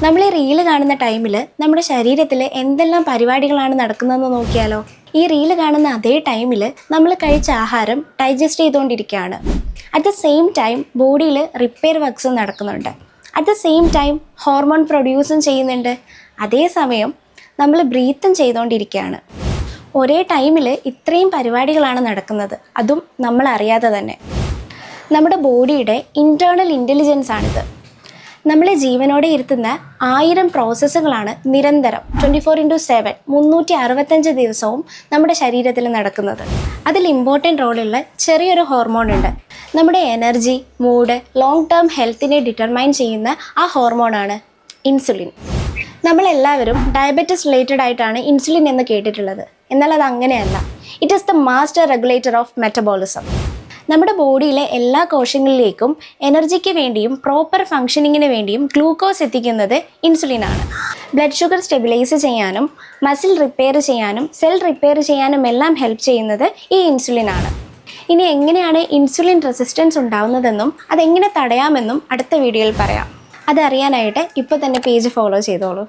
നമ്മൾ ഈ റീല് കാണുന്ന ടൈമിൽ നമ്മുടെ ശരീരത്തിൽ എന്തെല്ലാം പരിപാടികളാണ് നടക്കുന്നതെന്ന് നോക്കിയാലോ. ഈ റീല് കാണുന്ന അതേ ടൈമിൽ നമ്മൾ കഴിച്ച ആഹാരം ഡൈജസ്റ്റ് ചെയ്തുകൊണ്ടിരിക്കുകയാണ്. അറ്റ് ദ സെയിം ടൈം ബോഡിയിൽ റിപ്പയർ വർക്ക്സും നടക്കുന്നുണ്ട്. At the same time hormone പ്രൊഡ്യൂസും ചെയ്യുന്നുണ്ട്. അതേസമയം നമ്മൾ ബ്രീത്തും ചെയ്തുകൊണ്ടിരിക്കുകയാണ്. ഒരേ ടൈമിൽ ഇത്രയും പരിപാടികളാണ് നടക്കുന്നത്, അതും നമ്മൾ അറിയാതെ തന്നെ. നമ്മുടെ ബോഡിയുടെ ഇൻറ്റേർണൽ ഇൻ്റലിജൻസ് ആണിത്. നമ്മളെ ജീവനോടെ ഇരുത്തുന്ന 1000 പ്രോസസ്സുകളാണ് നിരന്തരം 24/7 365 ദിവസവും നമ്മുടെ ശരീരത്തിൽ നടക്കുന്നത്. അതിൽ ഇമ്പോർട്ടൻ്റ് റോളുള്ള ചെറിയൊരു ഹോർമോൺ ഉണ്ട്. നമ്മുടെ എനർജി, മൂഡ്, ലോങ് ടേം ഹെൽത്തിനെ ഡിറ്റർമൈൻ ചെയ്യുന്ന ആ ഹോർമോണാണ് ഇൻസുലിൻ. നമ്മളെല്ലാവരും ഡയബറ്റിസ് റിലേറ്റഡ് ആയിട്ടാണ് ഇൻസുലിൻ എന്ന് കേട്ടിട്ടുള്ളത്. എന്നാൽ അത് അങ്ങനെയല്ല. It is the master regulator of metabolism. നമ്മുടെ ബോഡിയിലെ എല്ലാ കോശങ്ങളിലേക്കും എനർജിക്ക് വേണ്ടിയും പ്രോപ്പർ ഫങ്ഷനിങ്ങിന് വേണ്ടിയും ഗ്ലൂക്കോസ് എത്തിക്കുന്നത് ഇൻസുലിനാണ്. ബ്ലഡ് ഷുഗർ സ്റ്റെബിലൈസ് ചെയ്യാനും മസിൽ റിപ്പയർ ചെയ്യാനും സെൽ റിപ്പയർ ചെയ്യാനും എല്ലാം ഹെൽപ്പ് ചെയ്യുന്നത് ഈ ഇൻസുലിനാണ്. ഇനി എങ്ങനെയാണ് ഇൻസുലിൻ റെസിസ്റ്റൻസ് ഉണ്ടാവുന്നതെന്നും അതെങ്ങനെ തടയാമെന്നും അടുത്ത വീഡിയോയിൽ പറയാം. അതറിയാനായിട്ട് ഇപ്പോൾ തന്നെ പേജ് ഫോളോ ചെയ്തോളൂ.